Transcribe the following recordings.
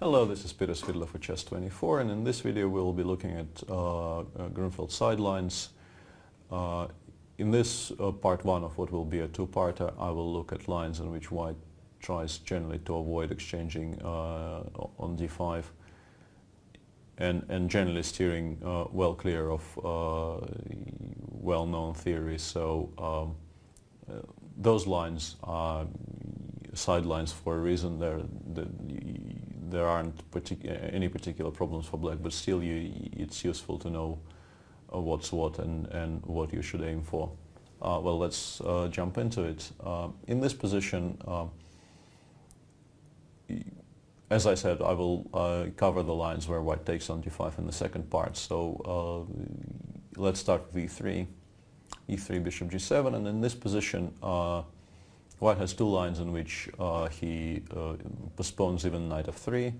Hello, this is Peter Svidler for Ch02, and in this video we'll be looking at Grunfeld sidelines. In this part one of what will be a two-parter, I will look at lines in which white tries generally to avoid exchanging on d5 and generally steering well clear of well-known theories. So those lines are sidelines for a reason. There aren't any particular problems for black, but still it's useful to know what's what and what you should aim for. Well, let's jump into it. In this position, as I said, I will cover the lines where white takes on d5 in the second part. So let's start with e3, e3 bishop g7, and in this position white has two lines in which he postpones even knight f3.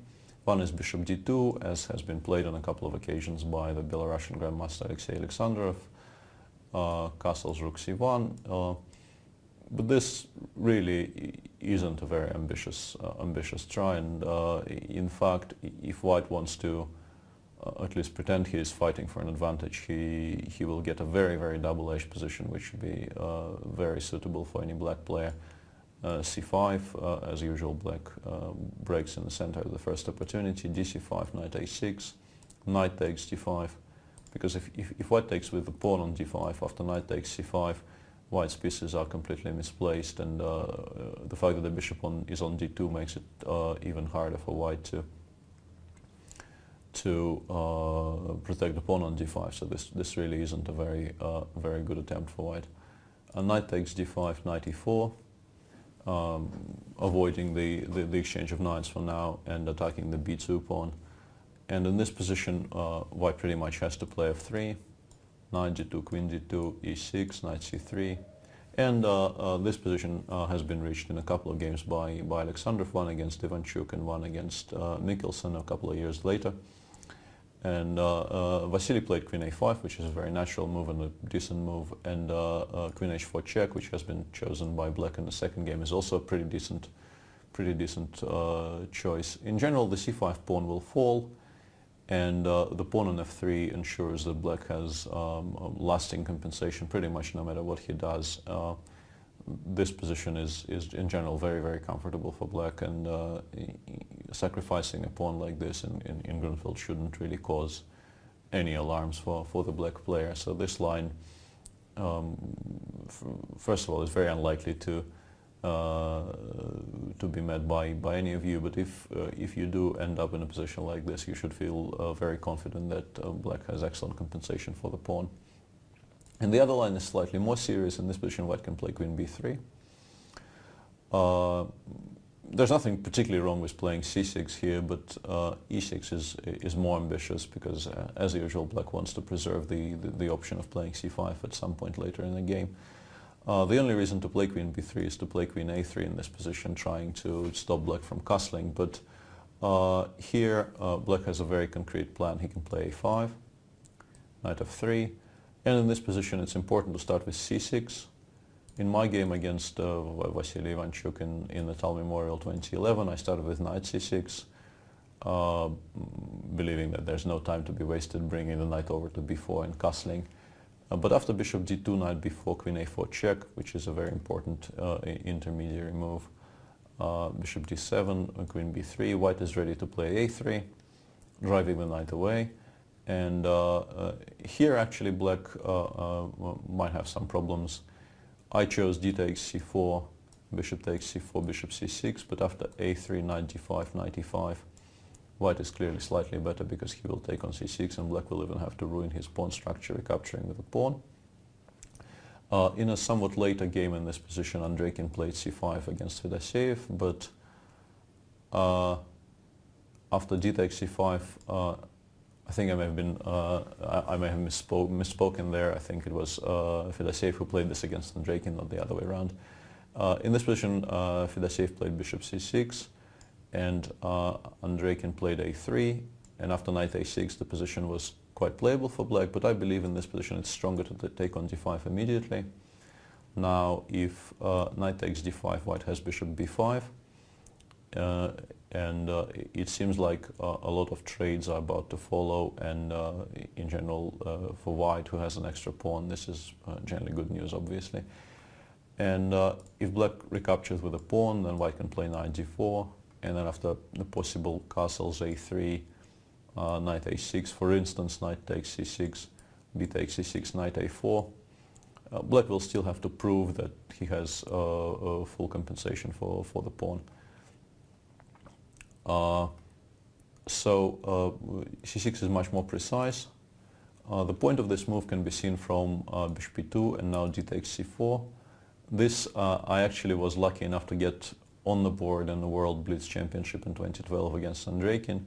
One is bishop d2, as has been played on a couple of occasions by the Belarusian grandmaster Alexei Alexandrov, castles rook c1. But this really isn't a very ambitious try, and in fact, if white wants to at least pretend he is fighting for an advantage, he will get a very double-edged position, which would be very suitable for any black player. c5, as usual, black breaks in the center of the first opportunity. dc5, knight a6, knight takes d5, because if white takes with the pawn on d5 after knight takes c5, white's pieces are completely misplaced, and the fact that the bishop is on d2 makes it even harder for white to protect the pawn on d5. So this really isn't a very good attempt for white. Knight takes d5, knight e4, avoiding the exchange of knights for now and attacking the b2 pawn. And in this position, white pretty much has to play f3, knight g2, queen d2, e6, knight c3. And this position has been reached in a couple of games by Alexandrov, one against Ivanchuk and one against Mikkelsen a couple of years later. And Vasily played queen a5, which is a very natural move and a decent move, and queen h4 check, which has been chosen by black in the second game, is also a pretty decent choice. In general, the c5 pawn will fall, and the pawn on f3 ensures that black has lasting compensation pretty much no matter what he does. This position is in general very comfortable for black, and sacrificing a pawn like this in Grunfeld shouldn't really cause any alarms for the black player. So this line, first of all, is very unlikely to be met by any of you, but if you do end up in a position like this, you should feel very confident that black has excellent compensation for the pawn. And the other line is slightly more serious. In this position, white can play queen b3. There's nothing particularly wrong with playing c6 here, but e6 is more ambitious because, as usual, black wants to preserve the option of playing c5 at some point later in the game. The only reason to play queen b3 is to play queen a3 in this position, trying to stop black from castling. But here, black has a very concrete plan. He can play a5, knight f3. And in this position, it's important to start with c6. In my game against Vasily Ivanchuk in the Tal Memorial 2011, I started with knight c6, believing that there's no time to be wasted bringing the knight over to b4 and castling. But after bishop d2, knight b4, queen a4 check, which is a very important intermediary move, bishop d7, queen b3, white is ready to play a3, driving the knight away. And here actually black might have some problems. I chose d takes c4, bishop takes c4, bishop c6, but after a3, knight d5, knight e5, white is clearly slightly better because he will take on c6 and black will even have to ruin his pawn structure, recapturing with the pawn. In a somewhat later game in this position, Andreikin played c5 against Fedoseev, but after d takes c5, I think I may have misspoken there. I think it was Fedoseev who played this against Andreikin, not the other way around. In this position, Fedoseev played bishop c6, and Andreikin played a3. And after knight a6, the position was quite playable for black. But I believe in this position it's stronger to take on d5 immediately. Now, if knight takes d5, white has bishop b5. and it seems like a lot of trades are about to follow, and in general for white, who has an extra pawn, this is generally good news, obviously. And if black recaptures with a pawn, then white can play knight d4, and then after the possible castles a3, knight a6, for instance, knight takes c6, b takes c6, knight a4, black will still have to prove that he has full compensation for the pawn. So c6 is much more precise. The point of this move can be seen from bishop e2 and now d takes c4. This I actually was lucky enough to get on the board in the World Blitz Championship in 2012 against Andreikin.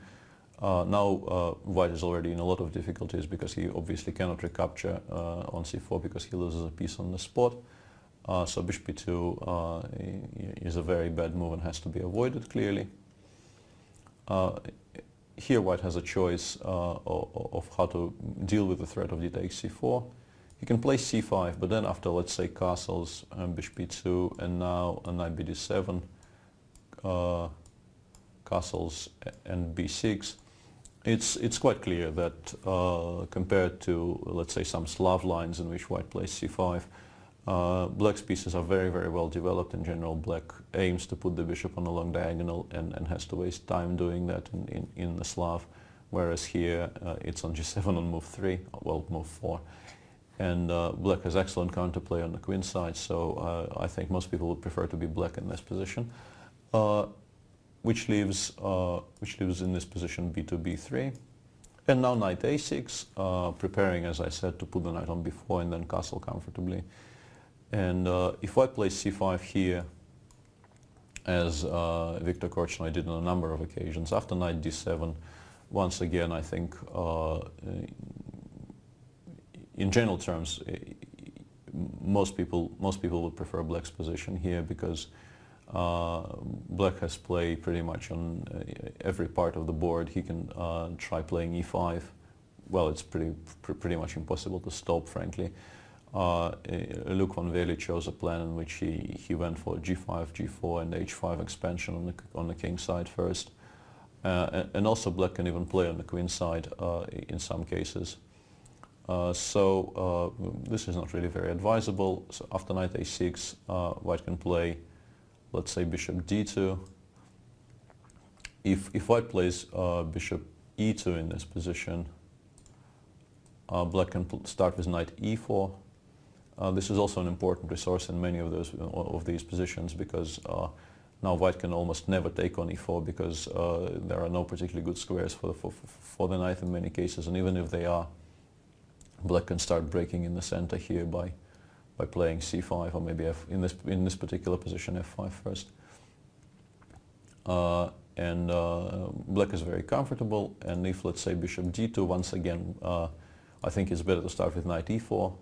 Now white is already in a lot of difficulties because he obviously cannot recapture on c4 because he loses a piece on the spot. So bishop e2 is a very bad move and has to be avoided clearly. Here white has a choice of how to deal with the threat of d takes c4. He can play c5, but then after, let's say, castles, bishop e2, and now a knight bd7, castles and b6, it's quite clear that compared to, let's say, some Slav lines in which white plays c5, black's pieces are very, very well developed. In general, black aims to put the bishop on a long diagonal and has to waste time doing that in the Slav, whereas here it's on g7 on move 3, well, move 4. And black has excellent counterplay on the queen side, so I think most people would prefer to be black in this position, which leaves in this position b2, b3. And now knight a6, preparing, as I said, to put the knight on b4 and then castle comfortably. And if white plays c5 here, as Viktor Korchnoi did on a number of occasions, after knight d7, once again I think in general terms most people would prefer black's position here because black has play pretty much on every part of the board. He can try playing e5. Well, it's pretty much impossible to stop, frankly. Luc van Vele chose a plan in which he went for g5, g4 and h5 expansion on the king side first. And also black can even play on the queen side in some cases. So this is not really very advisable. So after knight a6, white can play, let's say, bishop d2. If white plays bishop e2 in this position, black can start with knight e4. This is also an important resource in many of these positions because now white can almost never take on e4 because there are no particularly good squares for the knight in many cases, and even if they are, black can start breaking in the center here by playing c5 or maybe in this particular position f5 first. And black is very comfortable, and if, let's say, bishop d2, once again I think it's better to start with knight e4.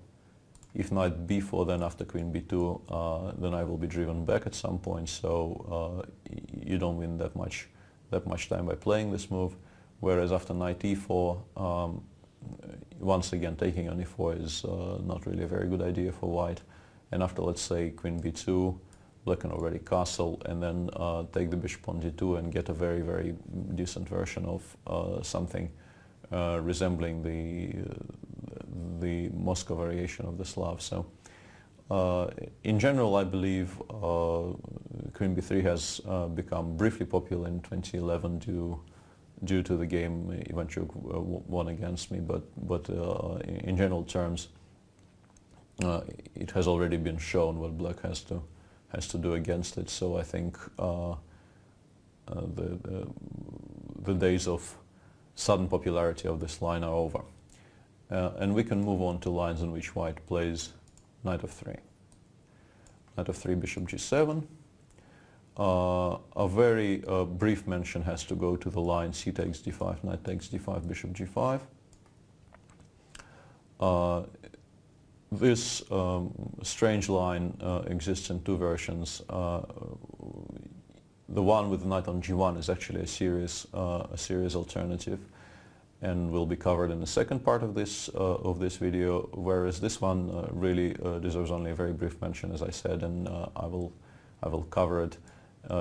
If knight b4, then after queen b2, the knight will be driven back at some point, so you don't win that much time by playing this move. Whereas after knight e4, once again taking on e4 is not really a very good idea for white. And after, let's say, queen b2, black can already castle and then take the bishop on d2 and get a very, very decent version of something resembling the Moscow variation of the Slav. So in general, I believe queen b3 has become briefly popular in 2011 due to the game Ivanchuk won against me, but in general terms it has already been shown what black has to do against it. So I think the days of sudden popularity of this line are over. And we can move on to lines in which white plays knight f3. Knight f3, bishop g7. A very brief mention has to go to the line c takes d5, knight takes d5, bishop g5. This strange line exists in two versions. The one with the knight on g1 is actually a serious alternative, and will be covered in the second part of this video. Whereas this one really deserves only a very brief mention, as I said, and I will cover it.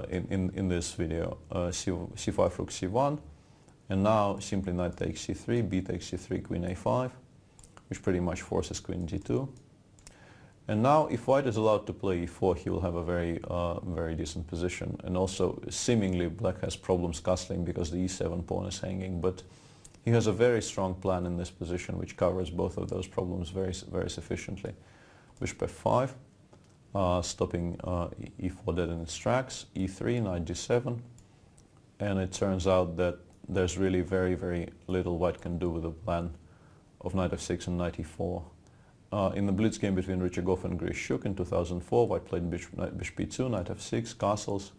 in this video. C5, rook c1, and now simply knight takes c3, b takes c3, queen a5, which pretty much forces queen g2. And now if white is allowed to play e4, he will have a very decent position. And also seemingly black has problems castling because the e7 pawn is hanging, but he has a very strong plan in this position which covers both of those problems very sufficiently. Bishop f5, stopping e4 dead in its tracks, e3, knight g7, and it turns out that there's really very little white can do with the plan of knight f6 and knight e4. In the blitz game between Richard Goff and Grishuk in 2004, white played bishop b2, knight f6, castles,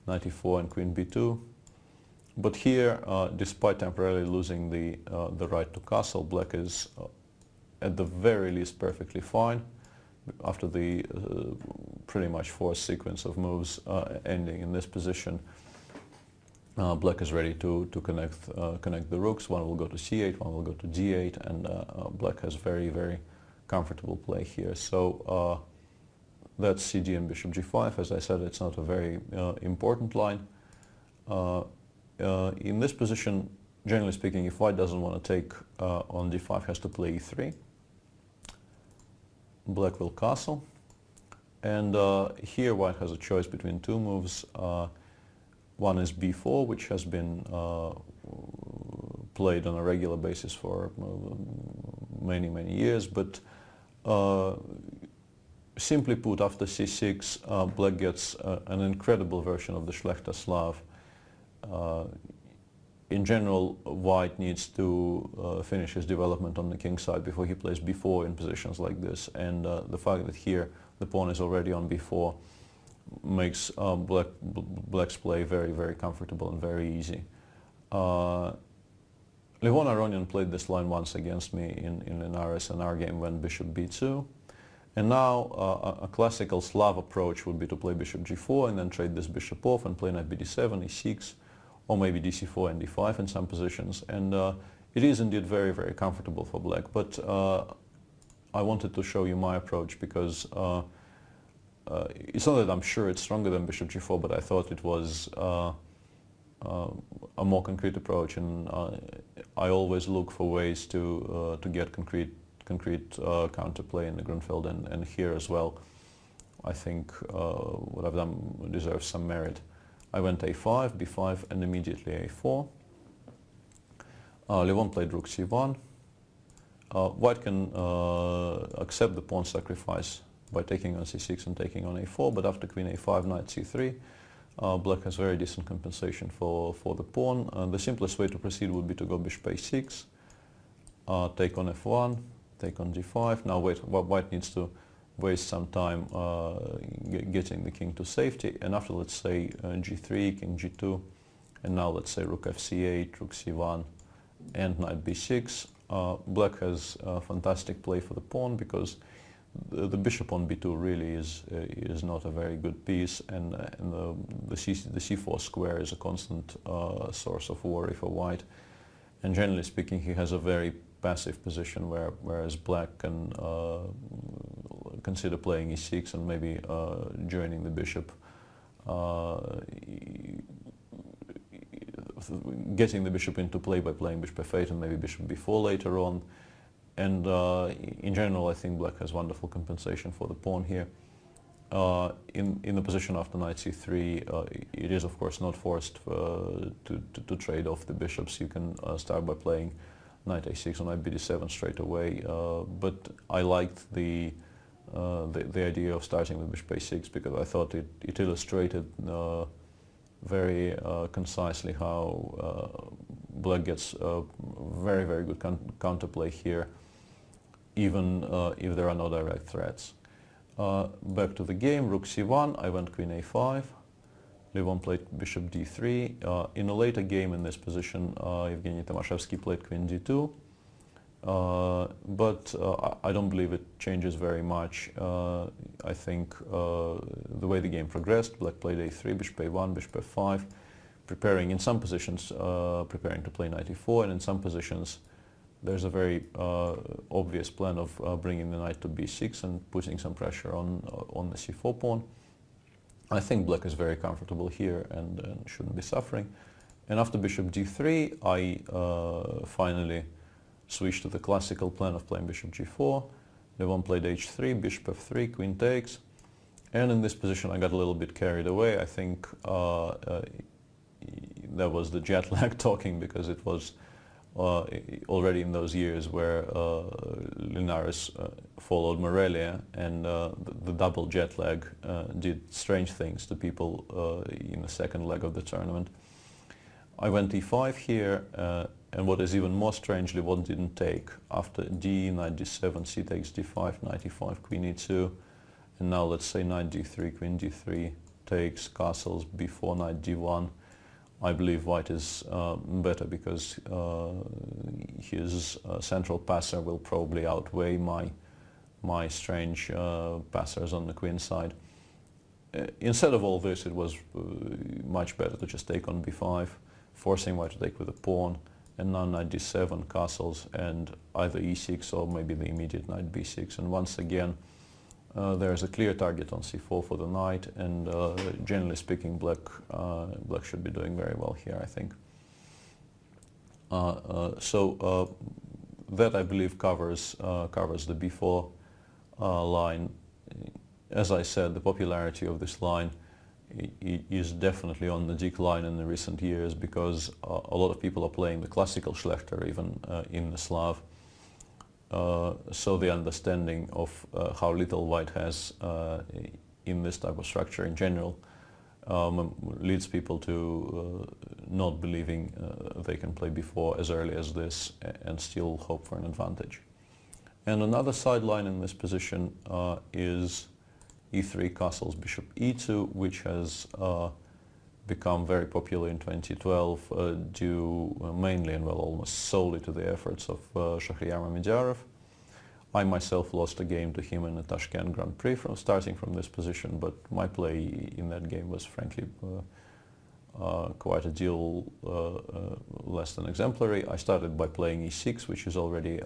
knight e4 and queen b2. But here, despite temporarily losing the right to castle, black is at the very least perfectly fine after the pretty much forced sequence of moves ending in this position. Black is ready to connect the rooks. One will go to c8, one will go to d8, and black has very comfortable play here. So that's cg and bishop g5. As I said, it's not a very important line. In this position, generally speaking, if white doesn't want to take on d5, has to play e3. Black will castle. And here white has a choice between two moves. One is b4, which has been played on a regular basis for many years, but simply put, after c6, black gets an incredible version of the Schlechter Slav. In general, white needs to finish his development on the king side before he plays b4 in positions like this, and the fact that here the pawn is already on b4 makes black's play very comfortable and very easy. Levon Aronian played this line once against me in an RSNR game when bishop b2, and now a classical Slav approach would be to play bishop g4 and then trade this bishop off and play knight bd7, e6, or maybe dc4 and d5 in some positions, and it is indeed very comfortable for black. But I wanted to show you my approach because it's not that I'm sure it's stronger than bishop g4, but I thought it was a more concrete approach, and I always look for ways to get concrete counterplay in the Grunfeld, and here as well I think what I've done deserves some merit. I went a5, b5, and immediately a4. Levon played rook c1. White can accept the pawn sacrifice by taking on c6 and taking on a4, but after queen a5, knight c3, black has very decent compensation for the pawn. The simplest way to proceed would be to go bishop a6, take on f1, take on g5. Now white needs to waste some time getting the king to safety, and after, let's say, g3, king g2, and now let's say rook fc8, rook c1, and knight b6, black has fantastic play for the pawn because the bishop on b2 really is not a very good piece, and the c4 square is a constant source of worry for white. And generally speaking, he has a very passive position whereas black can consider playing e6 and maybe joining the bishop, getting the bishop into play by playing bishop f8 and maybe bishop b4 later on. And in general, I think black has wonderful compensation for the pawn here. In the position after knight c3, it is of course not forced to trade off the bishops. You can start by playing knight a6 or knight bd7 straight away. But I liked the idea of starting with bishop a6 because I thought it illustrated very concisely how black gets very good counterplay here, even if there are no direct threats. Back to the game, rook c1, I went queen a5, Levon played bishop d3. In a later game in this position, Evgeny Tomashevsky played queen d2, but I don't believe it changes very much. I think the way the game progressed, black played a3, bishop a1, bishop f5, preparing in some positions, preparing to play knight e4, and in some positions there's a very obvious plan of bringing the knight to b6 and putting some pressure on the c4 pawn. I think black is very comfortable here and shouldn't be suffering. And after bishop d3, I finally switched to the classical plan of playing bishop g4. Levon played h3, bishop f3, queen takes. And in this position I got a little bit carried away. I think that was the jet lag talking, because it was already in those years where Linares followed Morelia, and the double jet lag did strange things to people in the second leg of the tournament. I went e5 here, and what is even more strange, Levon didn't take. After d, knight d7, c takes d5, knight e5, queen e2, and now let's say knight d3, queen d3 takes, castles, b4, knight d1. I believe white is better because his central passer will probably outweigh my strange passers on the queen side. Instead of all this, it was much better to just take on b5, forcing white to take with a pawn, and now knight d7, castles, and either e6 or maybe the immediate knight b6. And once again, there's a clear target on c4 for the knight, and generally speaking, black should be doing very well here, I think. That I believe covers the b4 line. As I said, the popularity of this line is definitely on the decline in the recent years, because a lot of people are playing the classical Schlechter even in the Slav. So the understanding of how little white has in this type of structure in general leads people to not believing they can play b4 as early as this and still hope for an advantage. And another sideline in this position is e3 castles bishop e2, which has become very popular in 2012 due mainly and well almost solely to the efforts of Shahryar Mamedyanov. I myself lost a game to him in the Tashkent Grand Prix starting from this position, but my play in that game was frankly quite a deal less than exemplary. I started by playing e6, which is already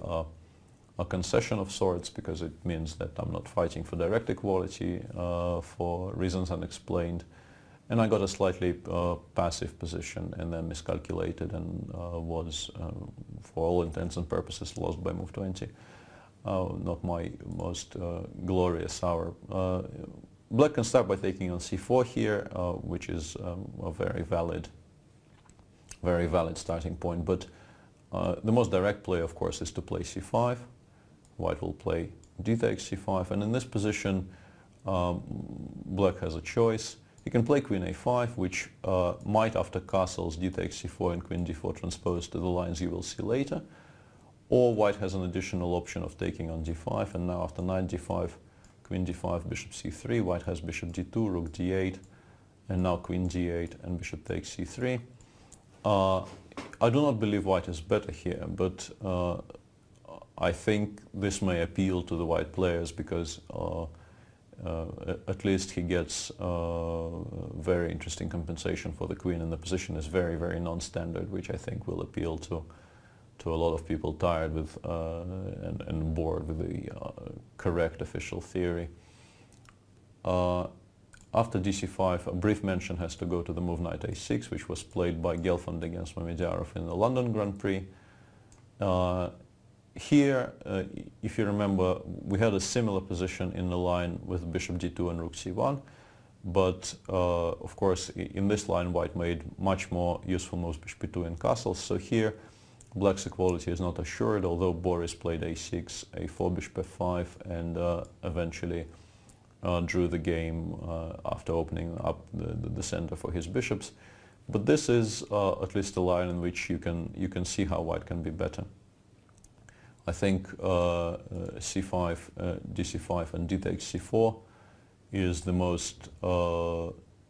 a concession of sorts, because it means that I'm not fighting for direct equality for reasons unexplained. And I got a slightly passive position and then miscalculated and was, for all intents and purposes, lost by move 20. Not my most glorious hour. Black can start by taking on c4 here, which is a very valid starting point. But the most direct play, of course, is to play c5. White will play d takes c5, and in this position, black has a choice. He can play queen a5, which might, after castles, d takes c4 and queen d4 transpose to the lines you will see later. Or white has an additional option of taking on d5, and now after knight d5, queen d5, bishop c3, white has bishop d2, rook d8, and now queen d8 and bishop takes c3. I do not believe white is better here, but I think this may appeal to the white players, because at least he gets very interesting compensation for the queen, and the position is very, very non-standard, which I think will appeal to a lot of people tired with and bored with the correct official theory. After dc5, a brief mention has to go to the move knight a6, which was played by Gelfand against Mamedyanov in the London Grand Prix. Here, if you remember, we had a similar position in the line with bishop d2 and rook c1, but of course in this line white made much more useful moves, bishop b2 and castles. So here black's equality is not assured, although Boris played a6, a4, bishop f5, and eventually drew the game after opening up the center for his bishops. But this is at least a line in which you can see how white can be better. I think c5, dc5 and d takes c4 is the most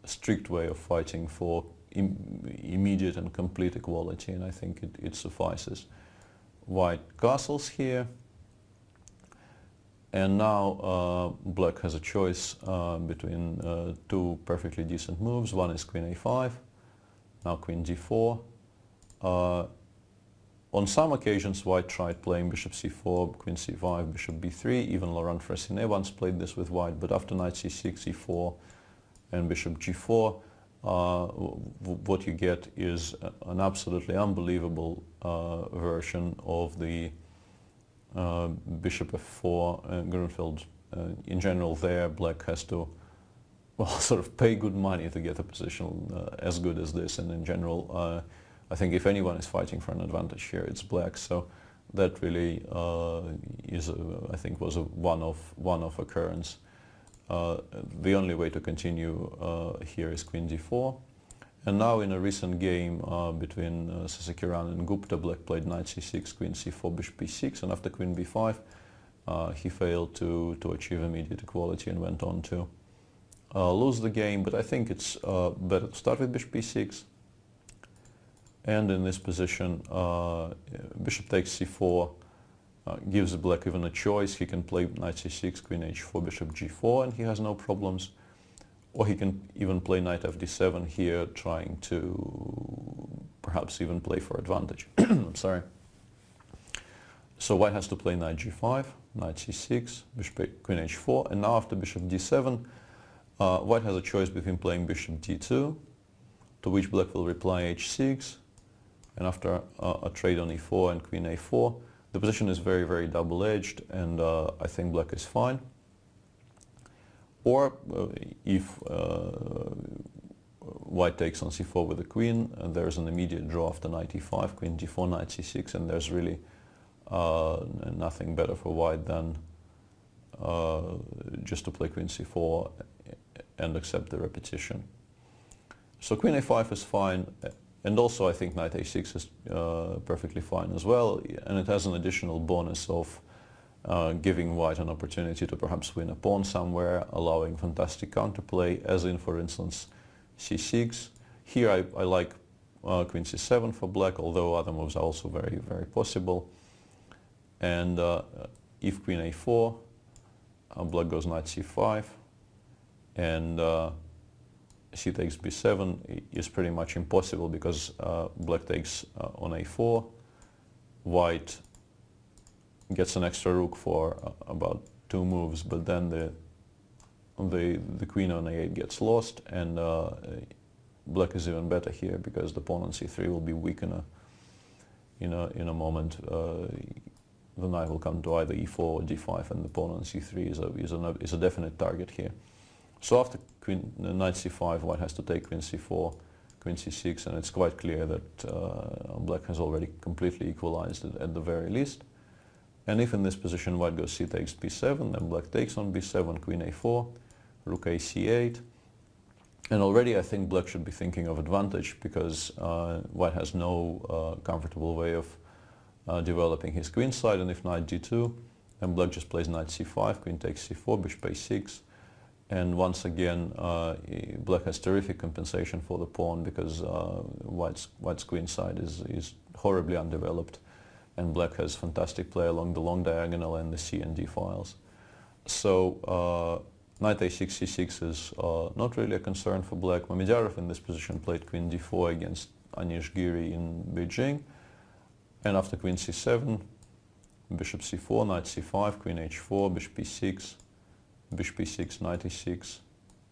strict way of fighting for immediate and complete equality, and I think it suffices. White castles here, and now black has a choice between two perfectly decent moves. One is queen a5, now queen d4. On some occasions white tried playing bishop c4, queen c5, bishop b3, even Laurent Fressinet once played this with white, but after knight c6, e4 and bishop g4, what you get is an absolutely unbelievable version of the bishop f4 Grunfeld. In general there, black has to, well, sort of pay good money to get a position as good as this, and in general I think if anyone is fighting for an advantage here, it's black. So that really is, I think, was a one-off occurrence. The only way to continue here is queen d4. And now in a recent game between Sasekiran and Gupta, black played knight c6, queen c4, bishop b6, and after queen b5 he failed to achieve immediate equality and went on to lose the game. But I think it's better to start with bishop b6. And in this position, bishop takes c4 gives black even a choice. He can play knight c6, queen h4, bishop g4, and he has no problems. Or he can even play knight fd7 here, trying to perhaps even play for advantage. I'm sorry. So white has to play knight g5, knight c6, bishop queen h4, and now after bishop d7, white has a choice between playing bishop d2, to which black will reply h6, and after a trade on e4 and queen a4, the position is very, very double-edged, and I think black is fine. Or if white takes on c4 with the queen, there's an immediate draw after knight e5, queen d4, knight c6, and there's really nothing better for white than just to play queen c4 and accept the repetition. So queen a5 is fine, and also I think knight a6 is perfectly fine as well, and it has an additional bonus of giving white an opportunity to perhaps win a pawn somewhere, allowing fantastic counterplay, as in, for instance, c6. Here I like queen c7 for black, although other moves are also very, very possible. And if queen a4, black goes knight c5, and c takes b7 is pretty much impossible because black takes on a4, white gets an extra rook for about 2 moves, but then the queen on a8 gets lost, and black is even better here because the pawn on c3 will be weak in a moment. The knight will come to either e4 or d5, and the pawn on c3 is a definite target here. So after knight c5, white has to take queen c4, queen c6, and it's quite clear that black has already completely equalized it at the very least. And if in this position white goes c takes b7, then black takes on b7, queen a4, rook a c8. And already I think black should be thinking of advantage, because white has no comfortable way of developing his queen side. And if knight d2, then black just plays knight c5, queen takes c4, bishop a6. And once again, black has terrific compensation for the pawn, because white's queen side is horribly undeveloped, and black has fantastic play along the long diagonal and the c and d files. So knight a6, c6 is not really a concern for black. Mamedjarov in this position played queen d4 against Anish Giri in Beijing, and after queen c7, bishop c4, knight c5, queen h4, bishop e6, bishop e6, knight e6,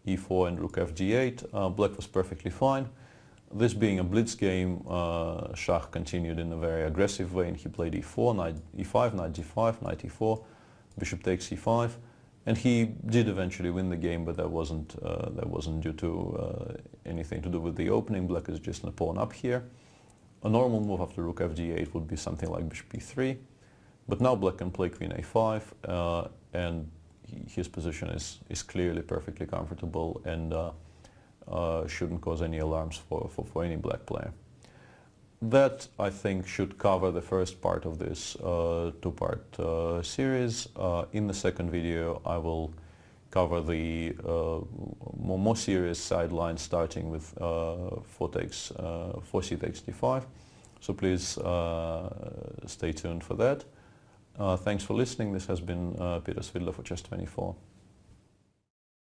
e4, and rook fd8. Black was perfectly fine. This being a blitz game, Shah continued in a very aggressive way, and he played e4, knight e5, knight d5, knight e4, bishop takes e5, and he did eventually win the game, but that wasn't due to anything to do with the opening. Black is just a pawn up here. A normal move after rook fd8 would be something like bishop e3, but now black can play queen a5, and his position is clearly perfectly comfortable, and shouldn't cause any alarms for any black player. That, I think, should cover the first part of this two-part series. In the second video I will cover the more serious sidelines, starting with 4c takes d5. So please stay tuned for that. Thanks for listening. This has been Peter Svidler for Ch02.